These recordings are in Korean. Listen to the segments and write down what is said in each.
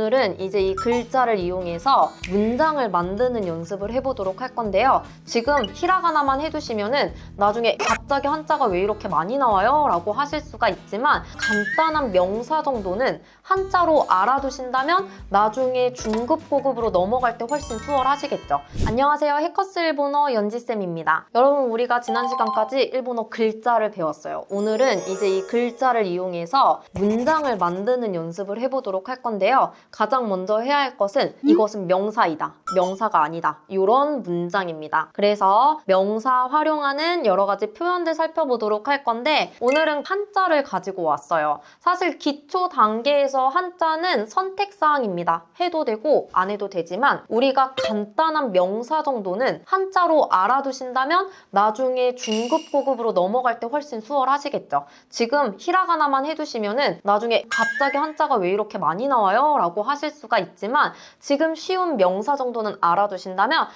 오늘은 이제 이 글자를 이용해서 문장을 만드는 연습을 해보도록 할 건데요. 지금 히라가나만 해두시면은 나중에 갑자기 한자가 왜 이렇게 많이 나와요? 라고 하실 수가 있지만 간단한 명사 정도는 한자로 알아두신다면 나중에 중급, 고급으로 넘어갈 때 훨씬 수월하시겠죠. 안녕하세요. 해커스 일본어 연지쌤입니다. 여러분, 우리가 지난 시간까지 일본어 글자를 배웠어요. 오늘은 이제 이 글자를 이용해서 문장을 만드는 연습을 해보도록 할 건데요. 가장 먼저 해야 할 것은 이것은 명사이다, 명사가 아니다, 이런 문장입니다. 그래서 명사 활용하는 여러 가지 표현들 살펴보도록 할 건데 오늘은 한자를 가지고 왔어요. 사실 기초 단계에서 한자는 선택사항입니다. 해도 되고 안 해도 되지만 우리가 간단한 명사 정도는 한자로 알아두신다면 나중에 중급, 고급으로 넘어갈 때 훨씬 수월하시겠죠. 지금 히라가나만 해두시면은 나중에 갑자기 한자가 왜 이렇게 많이 나와요? 라고 하실 수가 있지만 지금 쉬운 명사 정도는 알아두신다면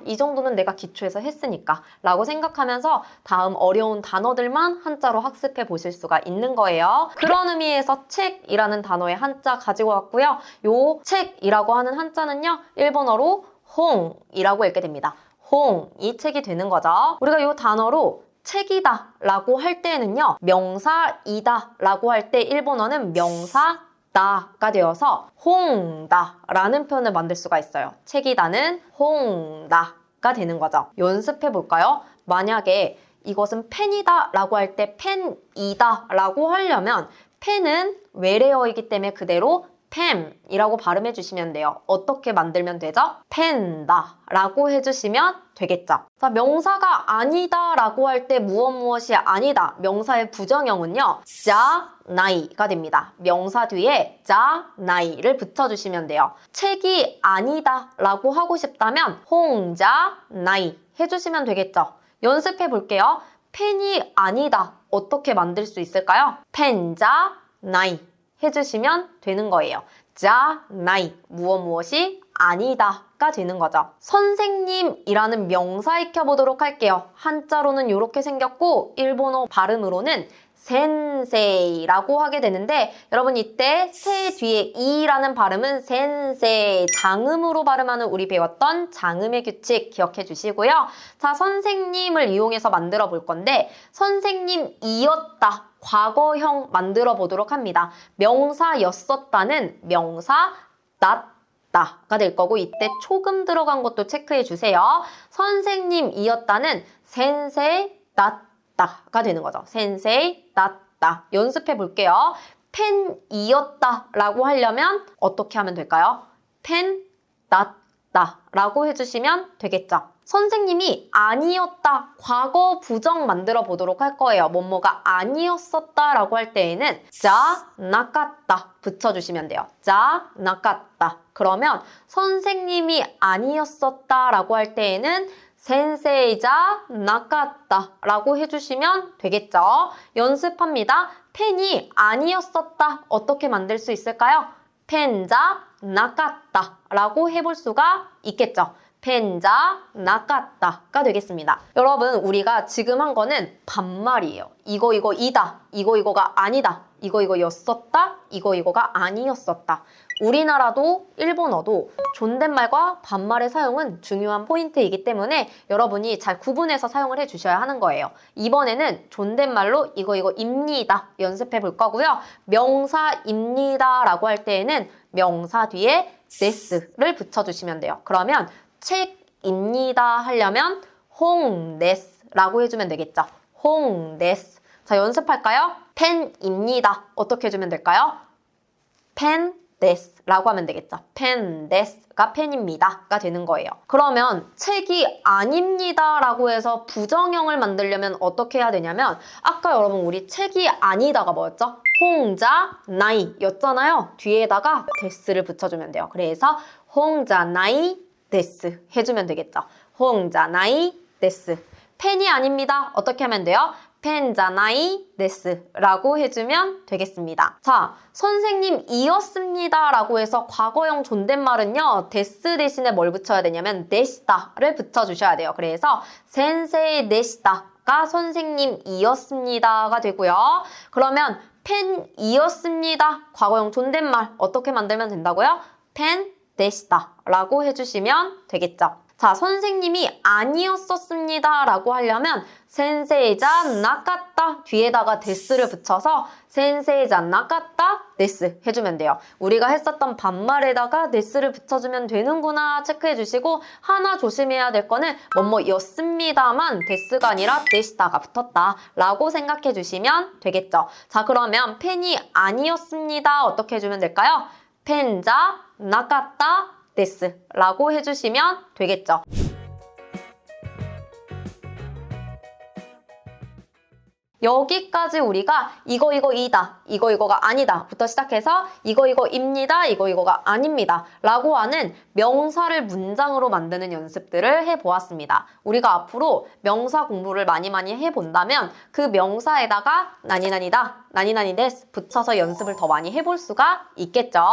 이 정도는 내가 기초에서 했으니까 라고 생각하면서 다음 어려운 단어들만 한자로 학습해 보실 수가 있는 거예요. 그런 의미에서 책이라는 단어의 한자 가지고 왔고요. 요 책이라고 하는 한자는요, 일본어로 홍이라고 읽게 됩니다. 홍, 이 책이 되는 거죠. 우리가 이 단어로 책이다 라고 할 때는요, 명사이다 라고 할 때 일본어는 명사다가 되어서 홍다 라는 표현을 만들 수가 있어요. 책이다는 홍다가 되는 거죠. 연습해 볼까요? 만약에 이것은 펜이다 라고 할 때 펜이다 라고 하려면 펜은 외래어이기 때문에 그대로 펜이라고 발음해 주시면 돼요. 어떻게 만들면 되죠? 펜다 라고 해주시면 되겠죠. 자, 명사가 아니다 라고 할 때 무엇이 아니다, 명사의 부정형은요, 자, 나이가 됩니다. 명사 뒤에 자, 나이를 붙여주시면 돼요. 책이 아니다 라고 하고 싶다면 홍자, 나이 해주시면 되겠죠. 연습해 볼게요. 펜이 아니다, 어떻게 만들 수 있을까요? 펜자, 나이 해주시면 되는 거예요. 자, 나이, 무엇이 아니다가 되는 거죠. 선생님이라는 명사 익혀보도록 할게요. 한자로는 이렇게 생겼고 일본어 발음으로는 센세이라고 하게 되는데 여러분, 이때 세 뒤에 이라는 발음은 센세이, 장음으로 발음하는 우리 배웠던 장음의 규칙 기억해 주시고요. 자, 선생님을 이용해서 만들어 볼 건데 선생님이었다, 과거형 만들어 보도록 합니다. 명사였었다는 명사 낫다가 될 거고 이때 초금 들어간 것도 체크해 주세요. 선생님이었다는 센세이 낫다가 되는 거죠. 센세이 낫다. 연습해 볼게요. 펜이었다 라고 하려면 어떻게 하면 될까요? 펜 낫다 라고 해주시면 되겠죠. 선생님이 아니었다, 과거 부정 만들어 보도록 할 거예요. 뭐뭐가 아니었었다 라고 할 때에는 자, 나갔다 붙여주시면 돼요. 자, 나갔다. 그러면 선생님이 아니었었다 라고 할 때에는 센세이자 나갔다 라고 해주시면 되겠죠. 연습합니다. 펜이 아니었었다, 어떻게 만들 수 있을까요? 펜자 나갔다 라고 해볼 수가 있겠죠. 펜자 나갔다가 되겠습니다. 여러분, 우리가 지금 한 거는 반말이에요. 이거이다, 이거가 아니다, 이거였었다, 이거가 아니었었다. 우리나라도 일본어도 존댓말과 반말의 사용은 중요한 포인트이기 때문에 여러분이 잘 구분해서 사용을 해주셔야 하는 거예요. 이번에는 존댓말로 이거입니다 연습해 볼 거고요. 명사입니다 라고 할 때에는 명사 뒤에 데스를 붙여주시면 돼요. 그러면 책입니다 하려면 홍데스라고 해주면 되겠죠. 홍데스. 자, 연습할까요? 펜입니다. 어떻게 해주면 될까요? 펜데스라고 하면 되겠죠. 펜데스가 펜입니다가 되는 거예요. 그러면 책이 아닙니다 라고 해서 부정형을 만들려면 어떻게 해야 되냐면 아까 여러분 우리 책이 아니다가 뭐였죠? 홍자 나이 였잖아요. 뒤에다가 데스를 붙여주면 돼요. 그래서 홍자 나이 데스 해주면 되겠죠. 홍자 나이 데스. 펜이 아닙니다. 어떻게 하면 돼요? 펜자나이 데스라고 해주면 되겠습니다. 자, 선생님이었습니다 라고 해서 과거형 존댓말은요, 데스 대신에 뭘 붙여야 되냐면 데시다를 붙여주셔야 돼요. 그래서 센세이 데시다가 선생님이었습니다가 되고요. 그러면 펜이었습니다. 과거형 존댓말 어떻게 만들면 된다고요? 펜 데시다 라고 해주시면 되겠죠. 자, 선생님이 아니었었습니다 라고 하려면 센세이자 나카타 뒤에다가 데스를 붙여서 센세이자 나카타 데스 해주면 돼요. 우리가 했었던 반말에다가 데스를 붙여주면 되는구나 체크해 주시고, 하나 조심해야 될 거는 뭐뭐였습니다만 데스가 아니라 데시다가 붙었다 라고 생각해 주시면 되겠죠. 자, 그러면 펜이 아니었습니다 어떻게 해주면 될까요? 펜자 나카타 데스 라고 해주시면 되겠죠. 여기까지 우리가 이거이다, 이거가 아니다 부터 시작해서 이거입니다, 이거가 아닙니다 라고 하는 명사를 문장으로 만드는 연습들을 해보았습니다. 우리가 앞으로 명사 공부를 많이 해본다면 그 명사에다가 나니나니다, 나니나니 데스 붙여서 연습을 더 많이 해볼 수가 있겠죠.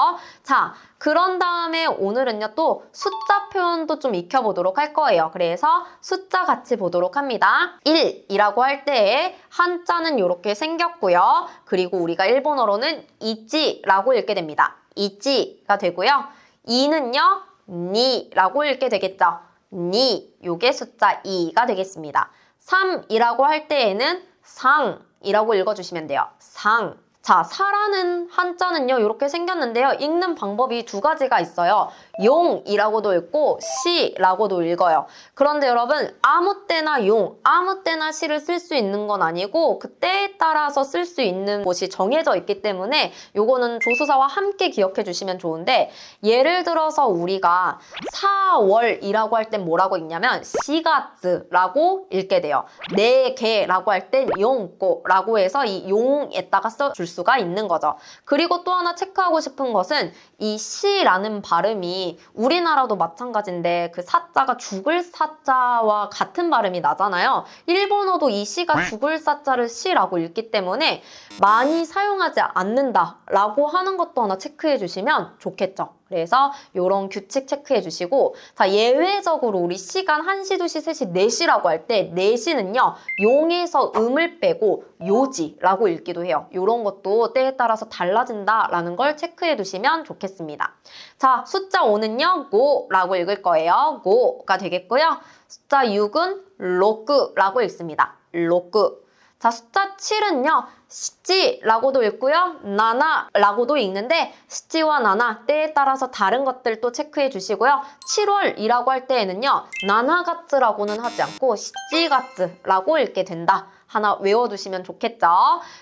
자, 그런 다음에 오늘은요 또 숫자 표현도 좀 익혀보도록 할 거예요. 그래서 숫자 같이 보도록 합니다. 1이라고 할 때에 한자는 이렇게 생겼고요. 그리고 우리가 일본어로는 이찌라고 읽게 됩니다. 이찌가 되고요. 2는요 니라고 읽게 되겠죠. 니, 요게 숫자 2가 되겠습니다. 3이라고 할 때에는 상이라고 읽어주시면 돼요. 상. 자, 사라는 한자는요 이렇게 생겼는데요. 읽는 방법이 두 가지가 있어요. 용이라고도 읽고 시라고도 읽어요. 그런데 여러분 아무 때나 용, 아무 때나 시를 쓸 수 있는 건 아니고 그 때에 따라서 쓸 수 있는 곳이 정해져 있기 때문에 요거는 조수사와 함께 기억해 주시면 좋은데, 예를 들어서 우리가 4월이라고 할 땐 뭐라고 읽냐면 시가츠라고 읽게 돼요. 4개라고 할 땐 용꼬라고 해서 이 용에다가 써줄 수가 있는 거죠. 그리고 또 하나 체크하고 싶은 것은 이 시라는 발음이 우리나라도 마찬가지인데 그 사자가 죽을 사자와 같은 발음이 나잖아요. 일본어도 이 시가 죽을 사자를 시라고 읽기 때문에 많이 사용하지 않는다라고 하는 것도 하나 체크해 주시면 좋겠죠. 그래서 이런 규칙 체크해 주시고, 자, 예외적으로 우리 시간 1시, 2시, 3시, 4시라고 할 때 4시는요 용에서 음을 빼고 요지라고 읽기도 해요. 이런 것도 때에 따라서 달라진다라는 걸 체크해 두시면 좋겠습니다. 자, 숫자 5는요 고라고 읽을 거예요. 고가 되겠고요. 숫자 6은 로쿠라고 읽습니다. 로쿠. 자, 숫자 7은요 시찌라고도 읽고요 나나라고도 읽는데, 시찌와 나나 때에 따라서 다른 것들도 체크해 주시고요. 7월이라고 할 때에는요 나나가츠라고는 하지 않고 시찌가츠라고 읽게 된다. 하나 외워두시면 좋겠죠.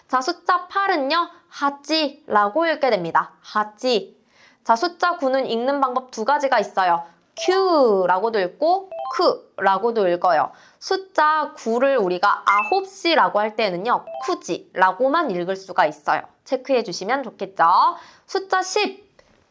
자, 숫자 8은요 하찌라고 읽게 됩니다. 하찌. 자, 숫자 9는 읽는 방법 두 가지가 있어요. 큐라고도 읽고 크라고도 읽어요. 숫자 9를 우리가 9시라고 할 때는요 쿠지라고만 읽을 수가 있어요. 체크해 주시면 좋겠죠. 숫자 10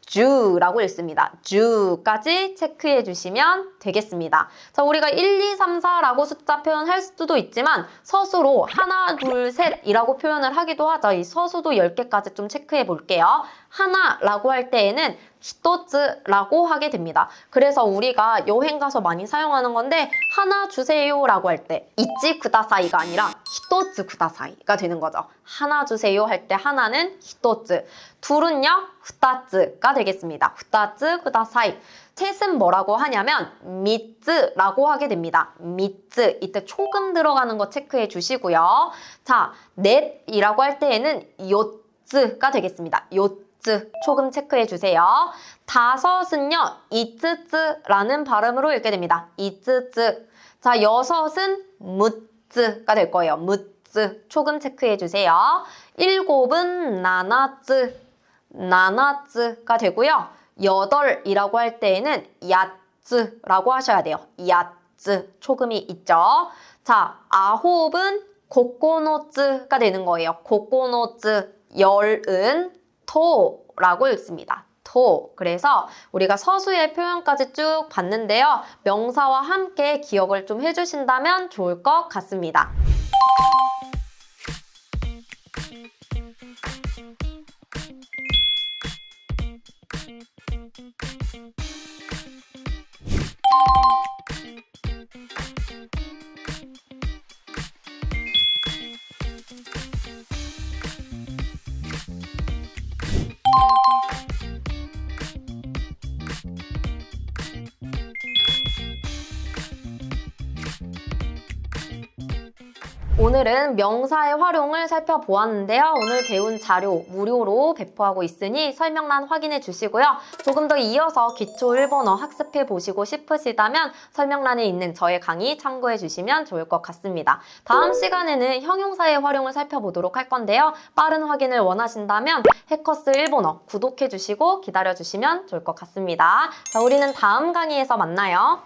주라고 읽습니다. 주까지 체크해 주시면 되겠습니다. 자, 우리가 1, 2, 3, 4라고 숫자 표현할 수도 있지만 서수로 하나, 둘, 셋이라고 표현을 하기도 하죠. 이 서수도 10개까지 좀 체크해 볼게요. 하나라고 할 때에는 히토츠라고 하게 됩니다. 그래서 우리가 여행 가서 많이 사용하는 건데, 하나 주세요 라고 할 때 이치 쿠다사이가 아니라 히토츠 쿠다사이가 되는 거죠. 하나 주세요 할 때 하나는 히토츠, 둘은요 후타츠가 되겠습니다. 후타츠 쿠다사이. 셋은 뭐라고 하냐면 미츠라고 하게 됩니다. 미츠. 이때 초금 들어가는 거 체크해 주시고요. 자, 넷이라고 할 때에는 요츠가 되겠습니다. 요츠. 초금 체크해 주세요. 다섯은요 이츠츠라는 발음으로 읽게 됩니다. 이츠츠. 자, 여섯은 무츠가 될 거예요. 무츠. 초금 체크해 주세요. 일곱은 나나츠. 나나츠가 되고요. 여덟이라고 할 때에는 야츠라고 하셔야 돼요. 야츠. 초금이 있죠. 자, 아홉은 고코노츠가 되는 거예요. 고코노츠. 열은 토라고 읽습니다. 토. 그래서 우리가 서수의 표현까지 쭉 봤는데요. 명사와 함께 기억을 좀 해주신다면 좋을 것 같습니다. 오늘은 명사의 활용을 살펴보았는데요. 오늘 배운 자료 무료로 배포하고 있으니 설명란 확인해 주시고요. 조금 더 이어서 기초 일본어 학습해 보시고 싶으시다면 설명란에 있는 저의 강의 참고해 주시면 좋을 것 같습니다. 다음 시간에는 형용사의 활용을 살펴보도록 할 건데요. 빠른 확인을 원하신다면 해커스 일본어 구독해 주시고 기다려 주시면 좋을 것 같습니다. 자, 우리는 다음 강의에서 만나요.